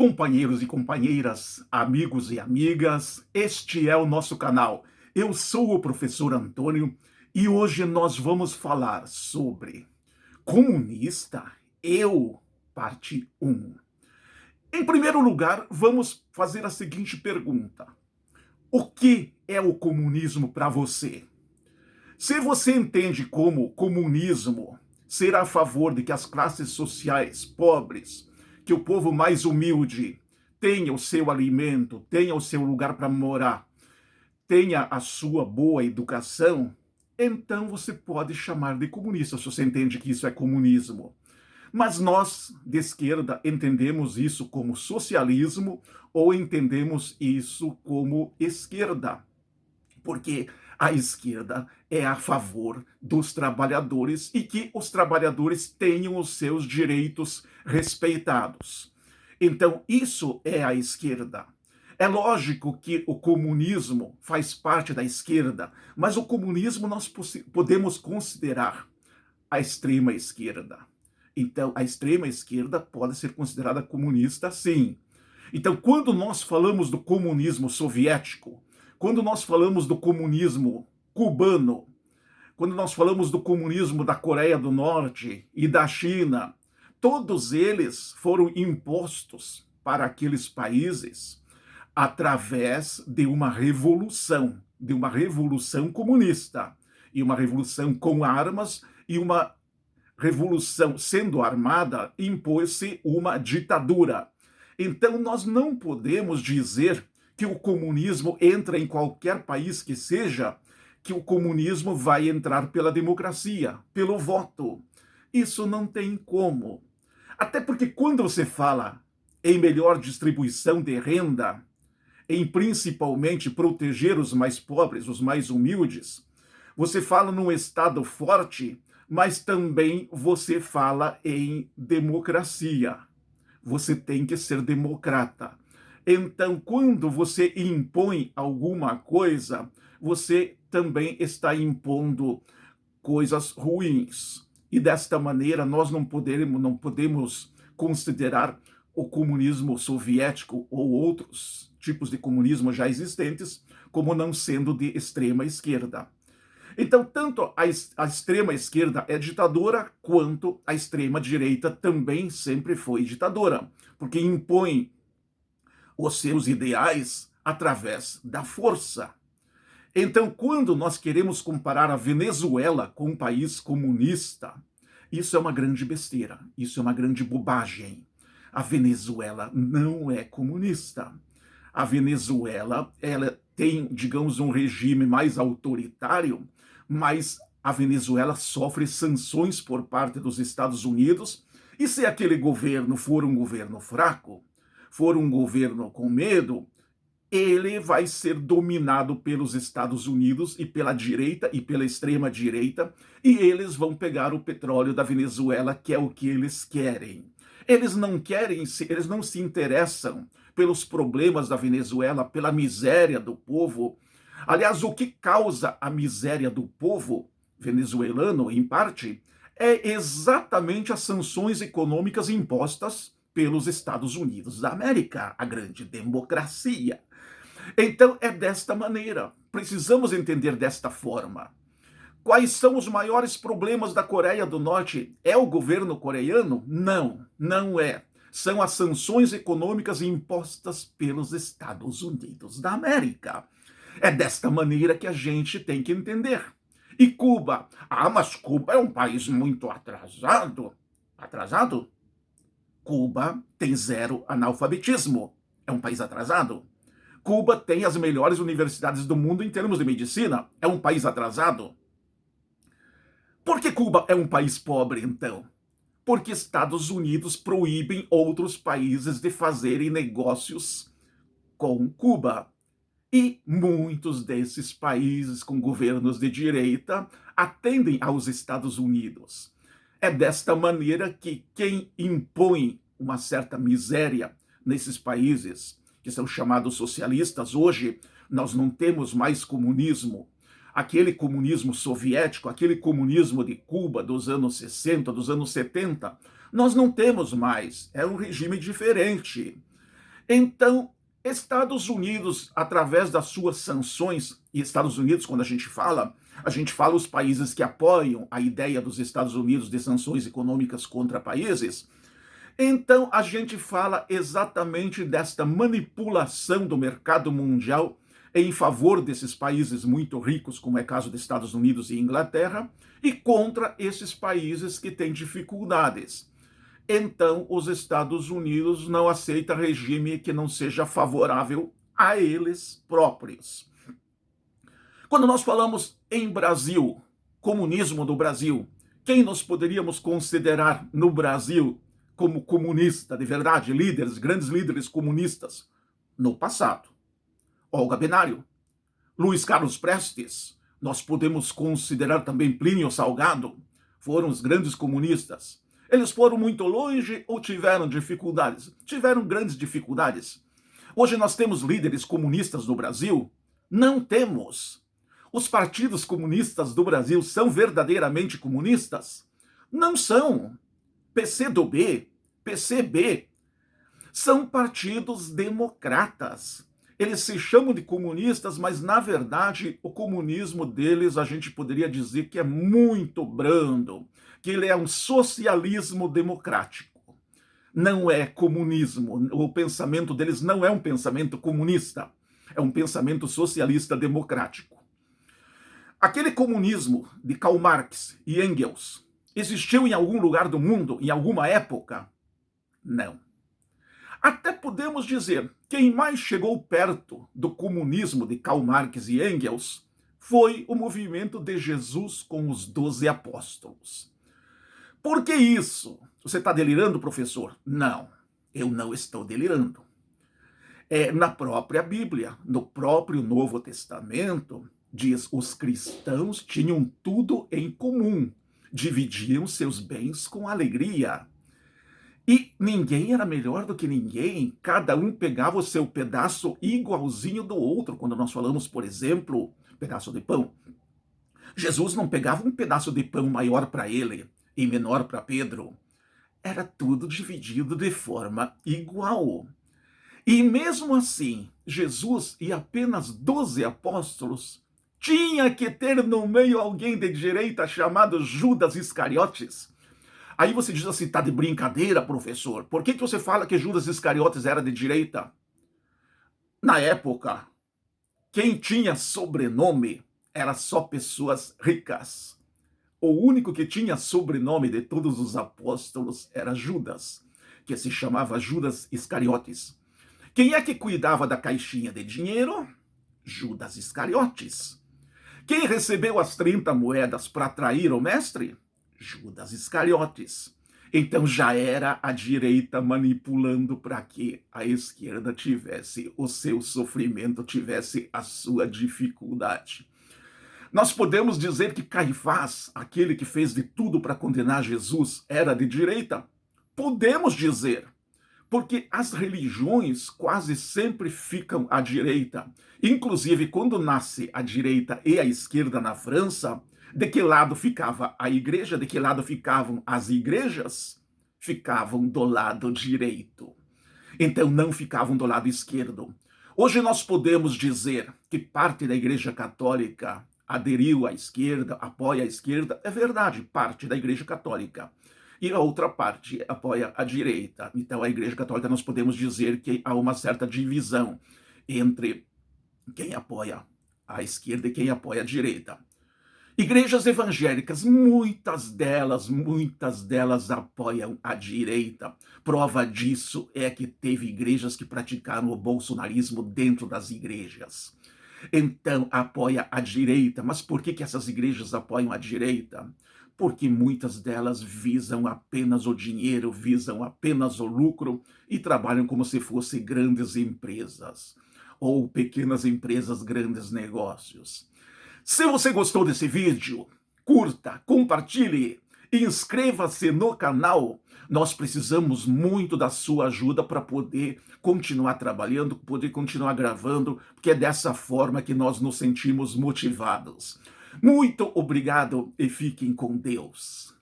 Companheiros e companheiras, amigos e amigas, este é o nosso canal. Eu sou o professor Antônio e hoje nós vamos falar sobre comunista, parte 1. Em primeiro lugar, vamos fazer a seguinte pergunta: o que é o comunismo para você? Se você entende como comunismo ser a favor de que as classes sociais pobres, que o povo mais humilde tenha o seu alimento, tenha o seu lugar para morar, tenha a sua boa educação, então você pode chamar de comunista, se você entende que isso é comunismo. Mas nós, de esquerda, entendemos isso como socialismo ou entendemos isso como esquerda. Porque a esquerda é a favor dos trabalhadores e que os trabalhadores tenham os seus direitos respeitados. Então, isso é a esquerda. É lógico que o comunismo faz parte da esquerda, mas o comunismo nós podemos considerar a extrema esquerda. Então, a extrema esquerda pode ser considerada comunista, sim. Então, quando nós falamos do comunismo soviético, quando nós falamos do comunismo cubano, quando nós falamos do comunismo da Coreia do Norte e da China, todos eles foram impostos para aqueles países através de uma revolução comunista, e uma revolução com armas, e uma revolução sendo armada, impôs-se uma ditadura. Então nós não podemos dizer que o comunismo entra em qualquer país que seja, que o comunismo vai entrar pela democracia, pelo voto. Isso não tem como. Até porque quando você fala em melhor distribuição de renda, em principalmente proteger os mais pobres, os mais humildes, você fala num Estado forte, mas também você fala em democracia. Você tem que ser democrata. Então, quando você impõe alguma coisa, você também está impondo coisas ruins. E desta maneira, nós não podemos considerar o comunismo soviético ou outros tipos de comunismo já existentes como não sendo de extrema esquerda. Então, tanto a extrema esquerda é ditadora, quanto a extrema direita também sempre foi ditadora, porque impõe os seus ideais através da força. Então, quando nós queremos comparar a Venezuela com um país comunista, isso é uma grande besteira, isso é uma grande bobagem. A Venezuela não é comunista. A Venezuela, ela tem, digamos, um regime mais autoritário, mas a Venezuela sofre sanções por parte dos Estados Unidos, e se aquele governo for um governo fraco, for um governo com medo, ele vai ser dominado pelos Estados Unidos e pela direita e pela extrema direita, e eles vão pegar o petróleo da Venezuela, que é o que eles querem. Eles não se interessam pelos problemas da Venezuela, pela miséria do povo. Aliás, o que causa a miséria do povo venezuelano, em parte, é exatamente as sanções econômicas impostas pelos Estados Unidos da América, a grande democracia. Então, é desta maneira. Precisamos entender desta forma. Quais são os maiores problemas da Coreia do Norte? É o governo coreano? Não, não é. São as sanções econômicas impostas pelos Estados Unidos da América. É desta maneira que a gente tem que entender. E Cuba? Ah, mas Cuba é um país muito atrasado. Atrasado? Cuba tem zero analfabetismo. É um país atrasado? Cuba tem as melhores universidades do mundo em termos de medicina. É um país atrasado? Por que Cuba é um país pobre, então? Porque Estados Unidos proíbem outros países de fazerem negócios com Cuba. E muitos desses países com governos de direita atendem aos Estados Unidos. É desta maneira que quem impõe uma certa miséria nesses países, que são chamados socialistas, hoje nós não temos mais comunismo. Aquele comunismo soviético, aquele comunismo de Cuba dos anos 60, dos anos 70, nós não temos mais. É um regime diferente. Então, Estados Unidos, através das suas sanções, e Estados Unidos, quando a gente fala os países que apoiam a ideia dos Estados Unidos de sanções econômicas contra países, então a gente fala exatamente desta manipulação do mercado mundial em favor desses países muito ricos, como é o caso dos Estados Unidos e Inglaterra, e contra esses países que têm dificuldades. Então, os Estados Unidos não aceitam regime que não seja favorável a eles próprios. Quando nós falamos em Brasil, comunismo do Brasil, quem nós poderíamos considerar no Brasil como comunista de verdade, líderes, grandes líderes comunistas no passado? Olga Benário, Luiz Carlos Prestes, nós podemos considerar também Plínio Salgado, foram os grandes comunistas. Eles foram muito longe ou tiveram dificuldades? Tiveram grandes dificuldades. Hoje nós temos líderes comunistas no Brasil? Não temos. Os partidos comunistas do Brasil são verdadeiramente comunistas? Não são. PCdoB, PCB, são partidos democratas. Eles se chamam de comunistas, mas na verdade o comunismo deles a gente poderia dizer que é muito brando, que ele é um socialismo democrático. Não é comunismo, o pensamento deles não é um pensamento comunista, é um pensamento socialista democrático. Aquele comunismo de Karl Marx e Engels existiu em algum lugar do mundo, em alguma época? Não. Até podemos dizer que quem mais chegou perto do comunismo de Karl Marx e Engels foi o movimento de Jesus com os 12 apóstolos. Por que isso? Você está delirando, professor? Não, eu não estou delirando. Na própria Bíblia, no próprio Novo Testamento, diz: os cristãos tinham tudo em comum, dividiam seus bens com alegria. E ninguém era melhor do que ninguém, cada um pegava o seu pedaço igualzinho do outro. Quando nós falamos, por exemplo, pedaço de pão, Jesus não pegava um pedaço de pão maior para ele e menor para Pedro. Era tudo dividido de forma igual. E mesmo assim, Jesus e apenas 12 apóstolos tinha que ter no meio alguém de direita chamado Judas Iscariotes. Aí você diz assim: tá de brincadeira, professor. Por que você fala que Judas Iscariotes era de direita? Na época, quem tinha sobrenome era só pessoas ricas. O único que tinha sobrenome de todos os apóstolos era Judas, que se chamava Judas Iscariotes. Quem é que cuidava da caixinha de dinheiro? Judas Iscariotes. Quem recebeu as 30 moedas para trair o mestre? Judas Iscariotes. Então já era a direita manipulando para que a esquerda tivesse o seu sofrimento, tivesse a sua dificuldade. Nós podemos dizer que Caifás, aquele que fez de tudo para condenar Jesus, era de direita? Podemos dizer, porque as religiões quase sempre ficam à direita. Inclusive, quando nasce a direita e a esquerda na França, de que lado ficava a igreja? De que lado ficavam as igrejas? Ficavam do lado direito. Então não ficavam do lado esquerdo. Hoje nós podemos dizer que parte da Igreja Católica aderiu à esquerda, apoia a esquerda. É verdade, parte da Igreja Católica. E a outra parte apoia a direita. Então a Igreja Católica nós podemos dizer que há uma certa divisão entre quem apoia a esquerda e quem apoia a direita. Igrejas evangélicas, muitas delas apoiam a direita. Prova disso é que teve igrejas que praticaram o bolsonarismo dentro das igrejas. Então, apoia a direita. Mas por que essas igrejas apoiam a direita? Porque muitas delas visam apenas o dinheiro, visam apenas o lucro e trabalham como se fossem grandes empresas ou pequenas empresas, grandes negócios. Se você gostou desse vídeo, curta, compartilhe e inscreva-se no canal. Nós precisamos muito da sua ajuda para poder continuar trabalhando, poder continuar gravando, porque é dessa forma que nós nos sentimos motivados. Muito obrigado e fiquem com Deus.